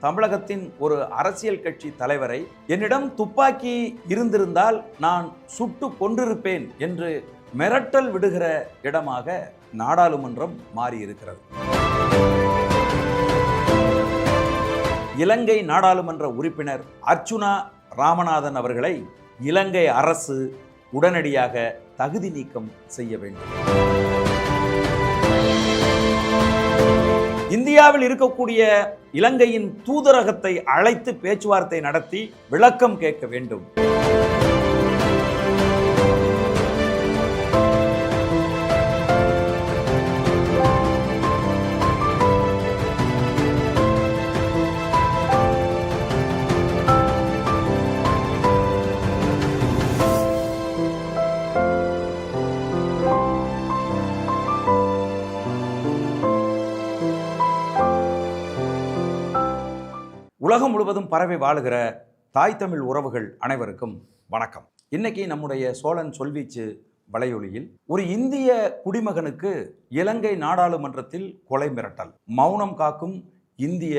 தமிழகத்தின் ஒரு அரசியல் கட்சி தலைவரை என்னிடம் துப்பாக்கி இருந்திருந்தால் நான் சுட்டு கொன்றிருப்பேன் என்று மிரட்டல் விடுகிற இடமாக நாடாளுமன்றம் மாறியிருக்கிறது. இலங்கை நாடாளுமன்ற உறுப்பினர் அர்ச்சுனா ராமநாதன் அவர்களை இலங்கை அரசு உடனடியாக தகுதி நீக்கம் செய்ய வேண்டும். இந்தியாவில் இருக்கக்கூடிய இலங்கையின் தூதரகத்தை அழைத்து பேச்சுவார்த்தை நடத்தி விளக்கம் கேட்க வேண்டும். உலகம் முழுவதும் பரவி வாழுகிற தாய் தமிழ் உறவுகள் அனைவருக்கும் வணக்கம். இன்னைக்கு நம்முடைய சோழன் சொல்வீச்சு வலையொலியில் ஒரு இந்திய குடிமகனுக்கு இலங்கை நாடாளுமன்றத்தில் கொலை மிரட்டல், மௌனம் காக்கும் இந்திய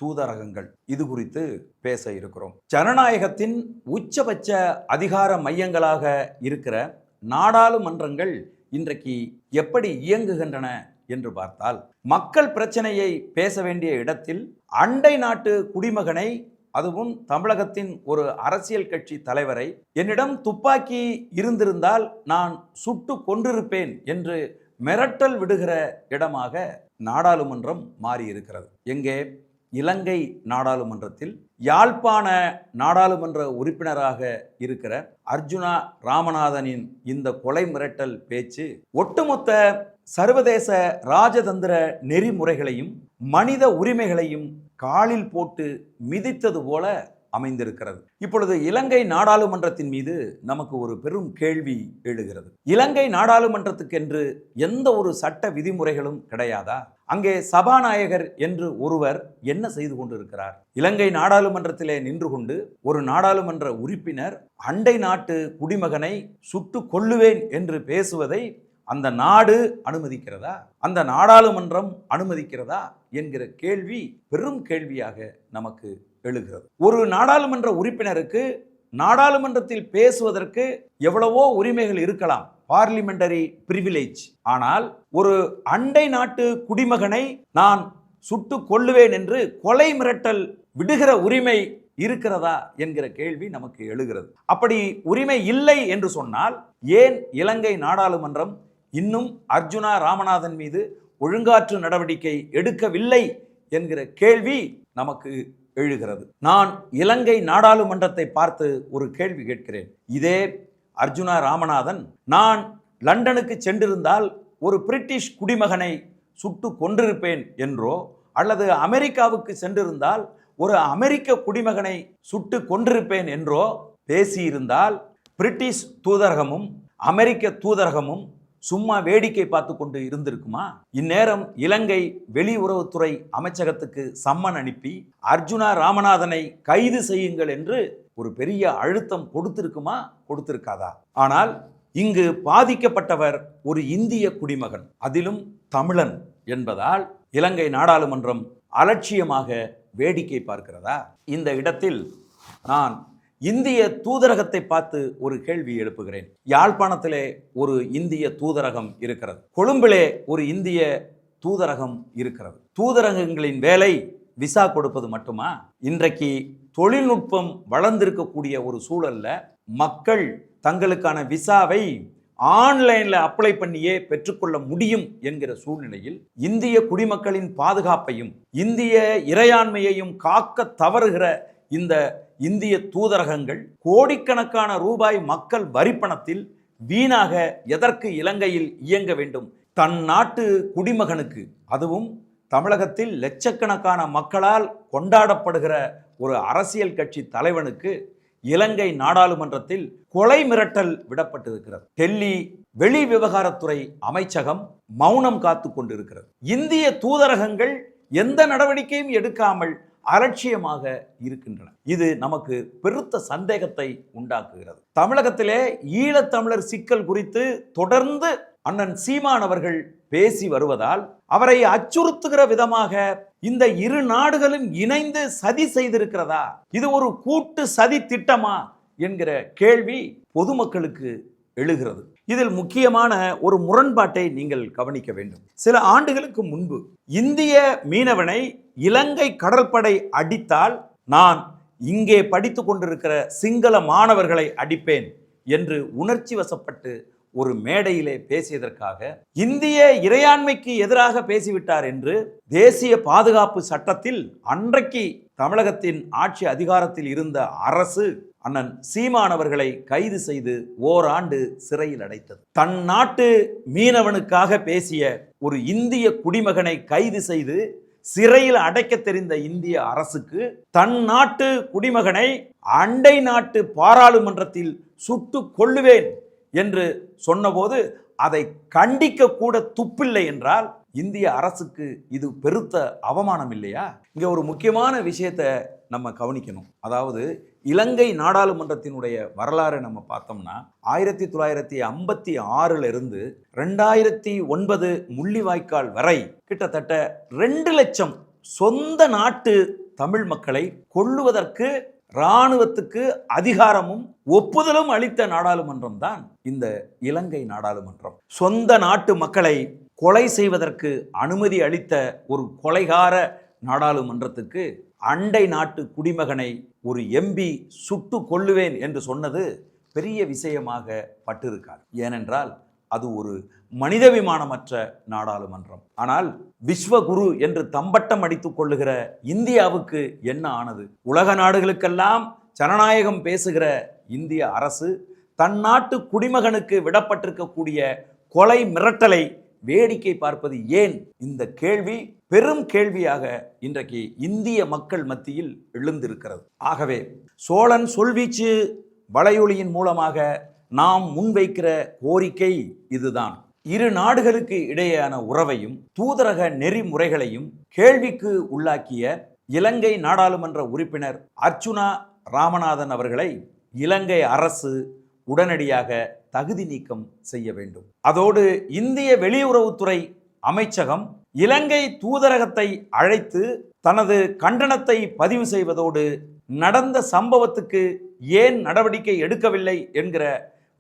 தூதரகங்கள், இது குறித்து பேச இருக்கிறோம். ஜனநாயகத்தின் உச்சபட்ச அதிகார மையங்களாக இருக்கிற நாடாளுமன்றங்கள் இன்றைக்கு எப்படி இயங்குகின்றன என்று பார்த்தால், மக்கள் பிரச்சனையை பேச வேண்டிய இடத்தில் அண்டை நாட்டு குடிமகனை, அதுவும் தமிழகத்தின் ஒரு அரசியல் கட்சி தலைவரை என்னிடம் துப்பாக்கி இருந்திருந்தால் நான் சுட்டு கொன்றிருப்பேன் என்று மிரட்டல் விடுகிற இடமாக நாடாளுமன்றம் மாறியிருக்கிறது. எங்கே? இலங்கை நாடாளுமன்றத்தில் யாழ்ப்பாண நாடாளுமன்ற உறுப்பினராக இருக்கிற அர்ச்சுனா ராமநாதனின் இந்த கொலை மிரட்டல் பேச்சு ஒட்டுமொத்த சர்வதேச ராஜதந்திர நெறிமுறைகளையும் மனித உரிமைகளையும் காலில் போட்டு மிதித்தது போல அமைந்திருக்கிறது. இப்பொழுது இலங்கை நாடாளுமன்றத்தின் மீது நமக்கு ஒரு பெரும் கேள்வி எழுகிறது. இலங்கை நாடாளுமன்றத்துக்கென்று எந்த ஒரு சட்ட விதிமுறைகளும் கிடையாதா? அங்கே சபாநாயகர் என்று ஒருவர் என்ன செய்து கொண்டிருக்கிறார்? இலங்கை நாடாளுமன்றத்திலே நின்று கொண்டு ஒரு நாடாளுமன்ற உறுப்பினர் அண்டை நாட்டு குடிமகனை சுட்டு கொல்லுவேன் என்று பேசுவதை அந்த நாடு அனுமதிக்கிறதா? அந்த நாடாளுமன்றம் அனுமதிக்கிறதா என்கிற கேள்வி பெரும் கேள்வியாக நமக்கு எழுகிறது. ஒரு நாடாளுமன்ற உறுப்பினருக்கு நாடாளுமன்றத்தில் பேசுவதற்கு எவ்வளவோ உரிமைகள் இருக்கலாம், பார்லிமெண்டரி பிரிவிலேஜ். ஆனால் ஒரு அண்டை நாட்டு குடிமகனை நான் சுட்டு கொல்லுவேன் என்று கொலை மிரட்டல் விடுகிற உரிமை இருக்கிறதா என்கிற கேள்வி நமக்கு எழுகிறது. அப்படி உரிமை இல்லை என்று சொன்னால் ஏன் இலங்கை நாடாளுமன்றம் இன்னும் அர்ச்சுனா ராமநாதன் மீது ஒழுங்காற்று நடவடிக்கை எடுக்கவில்லை என்கிற கேள்வி நமக்கு எழுகிறது. நான் இலங்கை நாடாளுமன்றத்தை பார்த்து ஒரு கேள்வி கேட்கிறேன். இதே அர்ச்சுனா ராமநாதன் நான் லண்டனுக்கு சென்றிருந்தால் ஒரு பிரிட்டிஷ் குடிமகனை சுட்டு கொன்றிருப்பேன் என்றோ, அல்லது அமெரிக்காவுக்கு சென்றிருந்தால் ஒரு அமெரிக்க குடிமகனை சுட்டு கொன்றிருப்பேன் என்றோ பேசியிருந்தால் பிரிட்டிஷ் தூதரகமும் அமெரிக்க தூதரகமும் சும்மா வேடிக்கை பார்த்து கொண்டு இருந்திருக்குமா? இந்நேரம் இலங்கை வெளியுறவுத்துறை அமைச்சகத்துக்கு சம்மன் அனுப்பி அர்ச்சுனா ராமநாதனை கைது செய்யுங்கள் என்று ஒரு பெரிய அழுத்தம் கொடுத்திருக்குமா? கொடுத்திருக்காதா? ஆனால் இங்கு பாதிக்கப்பட்டவர் ஒரு இந்திய குடிமகன், அதிலும் தமிழன் என்பதால் இலங்கை நாடாளுமன்றம் அலட்சியமாக வேடிக்கை பார்க்கிறதா? இந்த இடத்தில் நான் இந்திய தூதரகத்தை பார்த்து ஒரு கேள்வி எழுப்புகிறேன். யாழ்ப்பாணத்திலே ஒரு இந்திய தூதரகம் இருக்கிறது, கொழும்பிலே ஒரு இந்திய தூதரகம் இருக்கிறது. தூதரகங்களின் வேலை விசா கொடுப்பது மட்டுமா? இன்றைக்கு தொழில்நுட்பம் வளர்ந்திருக்கக்கூடிய ஒரு சூழல்ல மக்கள் தங்களுக்கான விசாவை ஆன்லைன்ல அப்ளை பண்ணியே பெற்றுக்கொள்ள முடியும் என்கிற சூழ்நிலையில் இந்திய குடிமக்களின் பாதுகாப்பையும் இந்திய இறையாண்மையையும் காக்க தவறுகிற இந்த இந்திய தூதரகங்கள் கோடிக்கணக்கான ரூபாய் மக்கள் வரிப்பணத்தில் வீணாக எதற்கு இலங்கையில் இயங்க வேண்டும்? தன் நாட்டு குடிமகனுக்கு, அதுவும் தமிழகத்தில் லட்சக்கணக்கான மக்களால் கொண்டாடப்படுகிற ஒரு அரசியல் கட்சி தலைவனுக்கு இலங்கை நாடாளுமன்றத்தில் கொலை மிரட்டல் விடப்பட்டிருக்கிறது. டெல்லி வெளி விவகாரத்துறை அமைச்சகம் மௌனம் காத்து கொண்டிருக்கிறது. இந்திய தூதரகங்கள் எந்த நடவடிக்கையும் எடுக்காமல் அலட்சியமாக இருக்கின்றன. இது நமக்கு பெருத்த சந்தேகத்தை உண்டாக்குகிறது. தமிழகத்திலே ஈழத்தமிழர் சிக்கல் குறித்து தொடர்ந்து அண்ணன் சீமான் அவர்கள் பேசி வருவதால் அவரை அச்சுறுத்துகிற விதமாக இந்த இரு நாடுகளும் இணைந்து சதி செய்திருக்கிறதா? இது ஒரு கூட்டு சதி திட்டமா என்கிற கேள்வி பொதுமக்களுக்கு எழுகிறது. இதில் முக்கியமான ஒரு முரண்பாட்டை நீங்கள் கவனிக்க வேண்டும். சில ஆண்டுகளுக்கு முன்பு இந்திய மீனவனை இலங்கை கடற்படை அடித்தால் நான் இங்கே படித்துக் கொண்டிருக்கிற சிங்கள மாணவர்களை அடிப்பேன் என்று உணர்ச்சி வசப்பட்டு ஒரு மேடையிலே பேசியதற்காக இந்திய இறையாண்மைக்கு எதிராக பேசிவிட்டார் என்று தேசிய பாதுகாப்பு சட்டத்தில் அன்றைக்கு தமிழகத்தின் ஆட்சி அதிகாரத்தில் இருந்த அரசு அண்ணன் சீமான் அவர்களை கைது செய்து ஓராண்டு சிறையில் அடைத்தது. தன் நாட்டு மீனவனுக்காக பேசிய ஒரு இந்திய குடிமகனை கைது செய்து சிறையில் அடைக்க தெரிந்த இந்திய அரசுக்கு தன் நாட்டு குடிமகனை அண்டை நாட்டு பாராளுமன்றத்தில் சுட்டு கொல்லுவேன் என்று சொன்னபோது அதை கண்டிக்க கூட துப்பில்லை என்றால் இந்திய அரசுக்கு இது பெருத்த அவமானம் இல்லையா? இங்க ஒரு முக்கியமான விஷயத்தை நம்ம கவனிக்கணும். அதாவது இலங்கை நாடாளுமன்றத்தினுடைய வரலாறு நம்ம பார்த்தோம்னா 1956 இருந்து 2009 முள்ளிவாய்க்கால் வரை கிட்டத்தட்ட 2 லட்சம் சொந்த நாட்டு தமிழ் மக்களை கொல்லுவதற்கு இராணுவத்துக்கு அதிகாரமும் ஒப்புதலும் அளித்த நாடாளுமன்றம் தான் இந்த இலங்கை நாடாளுமன்றம். சொந்த நாட்டு மக்களை கொலை செய்வதற்கு அனுமதி அளித்த ஒரு கொலைகார நாடாளுமன்றத்துக்கு அண்டை நாட்டு குடிமகனை ஒரு எம்பி சுட்டு கொல்லுவேன் என்று சொன்னது பெரிய விஷயமாக பட்டிருக்காது. ஏனென்றால் அது ஒரு மனிதாபிமானமற்ற நாடாளுமன்றம். ஆனால் விஸ்வகுரு என்று தம்பட்டம் அடித்துக் கொள்ளுகிற இந்தியாவுக்கு என்ன ஆனது? உலக நாடுகளுக்கெல்லாம் ஜனநாயகம் பேசுகிற இந்திய அரசு தன் நாட்டு குடிமகனுக்கு விடப்பட்டிருக்கக்கூடிய கொலை மிரட்டலை வேடிக்கை பார்ப்பது ஏன்? இந்த கேள்வி பெரும் கேள்வியாக இன்றைக்கு இந்திய மக்கள் மத்தியில் எழுந்திருக்கிறது. ஆகவே சோழன் சொல்வீச்சு வலையொலியின் மூலமாக நாம் முன்வைக்கிற கோரிக்கை இதுதான். இரு நாடுகளுக்கு இடையேயான உறவையும் தூதரக நெறிமுறைகளையும் கேள்விக்கு உள்ளாக்கிய இலங்கை நாடாளுமன்ற உறுப்பினர் அர்ச்சுனா ராமநாதன் அவர்களை இலங்கை அரசு உடனடியாக தகுதி நீக்கம் செய்ய வேண்டும். அதோடு இந்திய வெளியுறவுத்துறை அமைச்சகம் இலங்கை தூதரகத்தை அழைத்து தனது கண்டனத்தை பதிவு செய்வதோடு நடந்த சம்பவத்துக்கு ஏன் நடவடிக்கை எடுக்கவில்லை என்கிற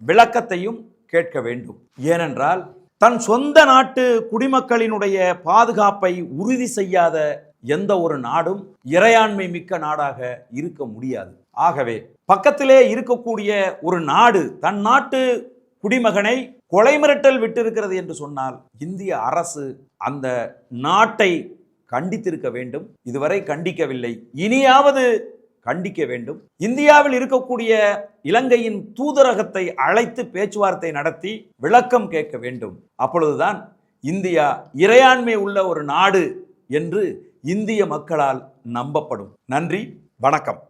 விளக்கத்தையும் கேட்க வேண்டும். ஏனென்றால் தன் சொந்த நாட்டு குடிமக்களினுடைய பாதுகாப்பை உறுதி செய்யாத எந்த ஒரு நாடும் இறையாண்மை மிக்க நாடாக இருக்க முடியாது. ஆகவே பக்கத்திலே இருக்கக்கூடிய ஒரு நாடு தன் நாட்டு குடிமகனை கொலை மிரட்டல் விட்டிருக்கிறது என்று சொன்னால் இந்திய அரசு அந்த நாட்டை கண்டித்திருக்க வேண்டும். இதுவரை கண்டிக்கவில்லை, இனியாவது கண்டிக்க வேண்டும். இந்தியாவில் இருக்கக்கூடிய இலங்கையின் தூதரகத்தை அழைத்து பேச்சுவார்த்தை நடத்தி விளக்கம் கேட்க வேண்டும். அப்பொழுதுதான் இந்தியா இறையாண்மை உள்ள ஒரு நாடு என்று இந்திய மக்களால் நம்பப்படும். நன்றி, வணக்கம்.